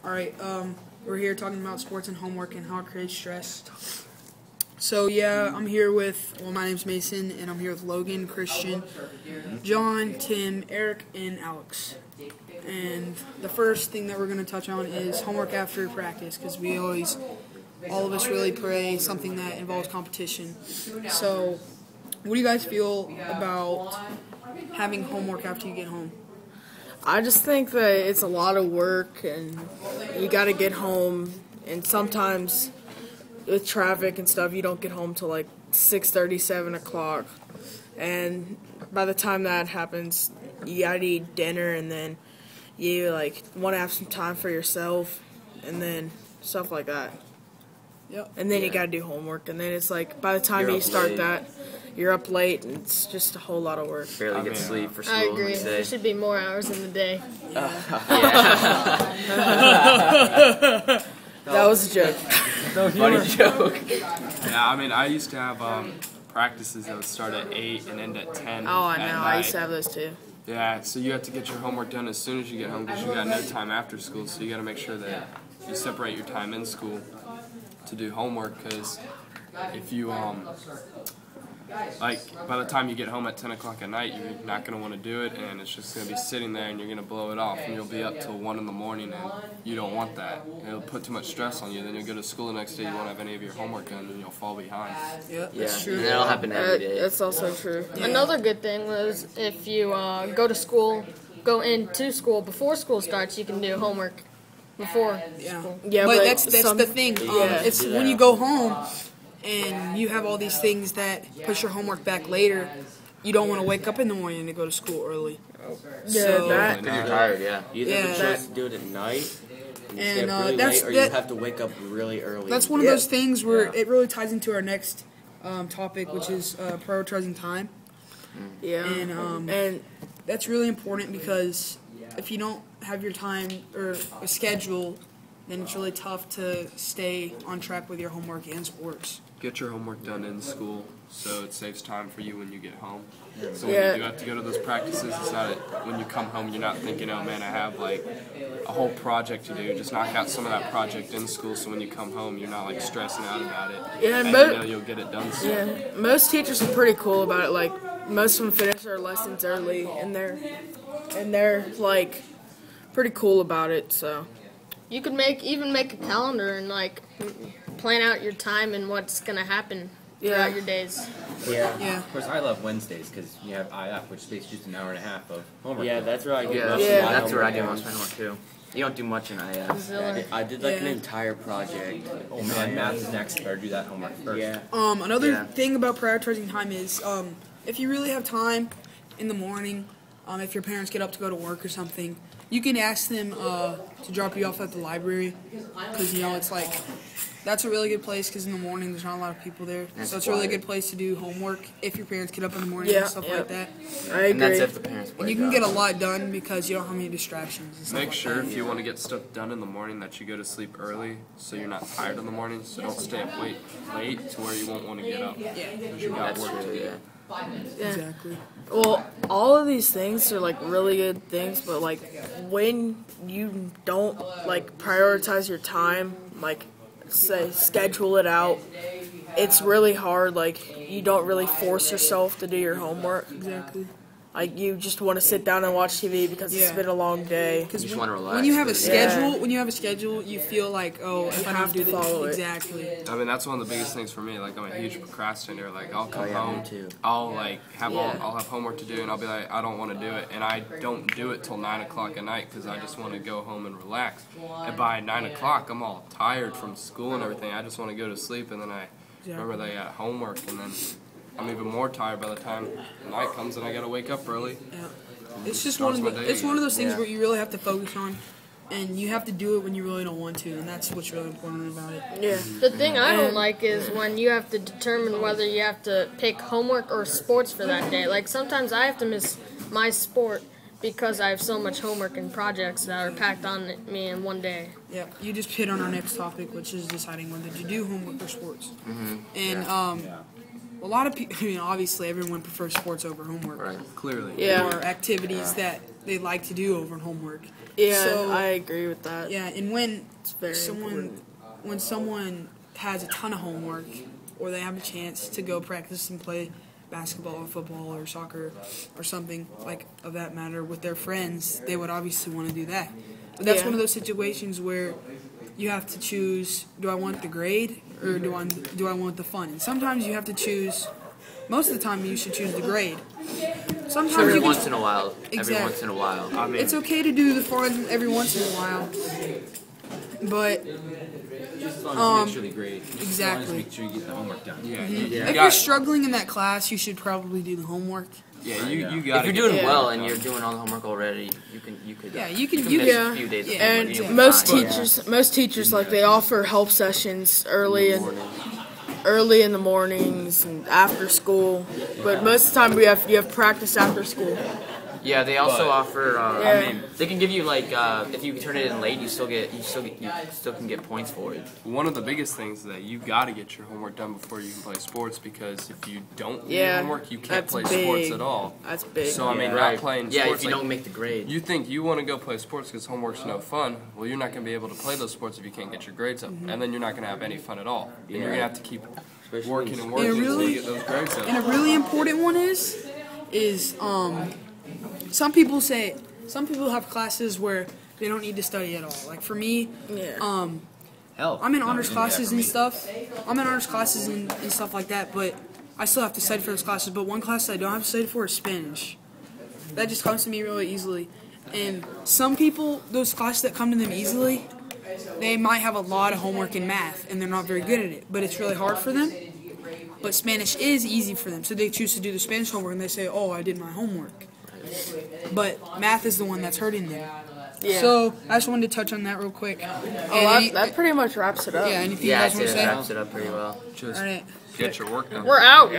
All right, we're here talking about sports and homework and how it creates stress. So yeah, I'm here with, my name's Mason, and I'm here with Logan, Christian, John, Tim, Eric, and Alex. And the first thing that we're going to touch on is homework after practice, because all of us really play something that involves competition. So what do you guys feel about having homework after you get home? I just think that it's a lot of work, and you got to get home, and sometimes with traffic and stuff, you don't get home till like 6:30, 7 o'clock, and by the time that happens, you got to eat dinner, and then you want to have some time for yourself, and then stuff like that. Yep. And then you got to do homework, and then it's like by the time you start that, you're up late, and it's just a whole lot of work. Barely get sleep for school. I agree. There should be more hours in the day. That was a joke. Funny joke. Yeah, I mean, I used to have practices that would start at 8 and end at 10. Oh, I at know. night. I used to have those too. Yeah, so you have to get your homework done as soon as you get home because you got no time after school. So you got to make sure that you separate your time in school to do homework, because if you by the time you get home at 10 o'clock at night, you're not going to want to do it, and it's just going to be sitting there, and you're going to blow it off, and you'll be up till 1 in the morning, and you don't want that. It'll put too much stress on you. Then you'll go to school the next day, you won't have any of your homework done, and you'll fall behind. Yep, Yeah, that's true. and that'll happen every day. That's also true. Yeah. Another good thing was if you go into school before school starts, you can do homework before school. Yeah, but but that's the thing. It's when you go home and you have all these things that push your homework back later, you don't want to wake up in the morning to go to school early. So, that. Because you're tired, yeah. You either have a choice to do it at night and stay up really that's- late, or you have to wake up really early. that's one of those things where it really ties into our next topic, which is prioritizing time. Yeah. And that's really important, because if you don't have your time or a schedule, then it's really tough to stay on track with your homework and sports. Get your homework done in school so it saves time for you when you get home. So Yeah. when you do have to go to those practices, it's not when you come home, you're not thinking, oh man, I have a whole project to do. Just knock out some of that project in school, so when you come home, you're not stressing out about it. Yeah, and but- you know you'll get it done soon. Yeah, most teachers are pretty cool about it. Most of them finish their lessons early, and they're pretty cool about it. So You could make a calendar and plan out your time and what's gonna happen throughout your days. Yeah. Of course, I love Wednesdays because you have IF, which takes just an hour and a half of homework. Yeah, that's where I get Yeah. most of Yeah. my That's homework. where I do do most of my homework too. You don't do much in IF. I did an Yeah. entire project. Oh Man, math is next. Better do that homework first. Yeah. Another Yeah. thing about prioritizing time is if you really have time in the morning, if your parents get up to go to work or something, you can ask them to drop you off at the library, because that's a really good place, because in the morning there's not a lot of people there. That's So it's a really quiet. good place to do homework if your parents get up in the morning Yeah, and stuff like that. I And that's agree. if the parents And wake you can up. get a lot done because you don't have any distractions and stuff Make like sure that. if you want to get stuff done in the morning that you go to sleep early, so you're not tired in the morning. So don't stay up late to where you won't want to get up, because you got That's work to true, do. yeah. Yeah. Exactly. Well, all of these things are really good things, but when you don't prioritize your time, say schedule it out, it's really hard. You don't really force yourself to do your homework. Exactly. You just want to sit down and watch TV because it's Yeah. been a long day. Because You just wanna relax, when you have a but- schedule, you feel like, if I have don't do to follow it. exactly. I mean, that's one of the biggest things for me. I'm a huge procrastinator. I'll come yeah, me home, too. I'll I'll have homework to do, and I'll be like, I don't want to do it, and I don't do it till 9 o'clock at night because I just want to go home and relax. And by 9 o'clock, I'm all tired from school and everything. I just want to go to sleep, and then I remember that I got homework, and then I'm even more tired by the time night comes, and I gotta wake up early. Yeah. It's just Starts my day it's one of those things again. where you really have to focus on, and you have to do it when you really don't want to, and that's what's really important about it. Yeah. The thing I don't like is when you have to determine whether you have to pick homework or sports for that day. Sometimes I have to miss my sport because I have so much homework and projects that are packed on me in one day. Yeah, you just hit on our next topic, which is deciding whether to do homework or sports. Mm-hmm. And a lot of people. I mean, obviously, everyone prefers sports over homework. Right. Clearly. Yeah. Or activities that they like to do over homework. Yeah, So, I agree with that. Yeah, and when very when someone has a ton of homework, or they have a chance to go practice and play basketball or football or soccer or something like of that matter with their friends, they would obviously want to do that. But that's Yeah. one of those situations where you have to choose: do I want the grade or do I want the fun? And sometimes you have to choose. Most of the time, you should choose the grade. Sometimes Every you can, once in a while. Every Exactly. once in a while. I mean, it's okay to do the fun every once in a while, but Just as long as you make sure the grade. Just exactly. As long as you make sure you get the homework done. yeah, if you you're got, struggling in that class, you should probably do the homework. yeah, you If got. you're doing Yeah. well and you're doing all the homework already, you could. Yeah, you can- miss yeah. a few days. of Yeah. homework, And you'll be most fine. teachers like they offer help sessions early in the mornings and after school. But most of the time you have practice after school. Yeah, they also But- offer. Yeah. I mean, they can give you like if you turn it in late, you still can get points for it. One of the biggest things is that you got to get your homework done before you can play sports, because if you don't do your Yeah, homework, you can't that's play sports big. at all. That's big. So I mean, Right. not playing Yeah, sports. if you like, don't make the grade. you think you want to go play sports because homework's no fun. Well, you're not going to be able to play those sports if you can't get your grades up, and then you're not going to have any fun at all. And you're going to have to keep Especially working and in working until really- you get those grades up. And a really important one is some people have classes where they don't need to study at all. Like for me, Yeah. Hell. I'm in that honors would do that classes for and me. stuff. I'm in honors classes and stuff like that, but I still have to study for those classes. But one class I don't have to study for is Spanish. That just comes to me really easily. And some people, those classes that come to them easily, they might have a lot of homework in math and they're not very good at it, but it's really hard for them. But Spanish is easy for them, so they choose to do the Spanish homework and they say, "Oh, I did my homework." But math is the one that's hurting them. Yeah. So I just wanted to touch on that real quick. That pretty much wraps it up. Yeah, anything you Yeah, guys I'd want say to that say? wraps it up pretty well. Just All right. get your work done. We're out.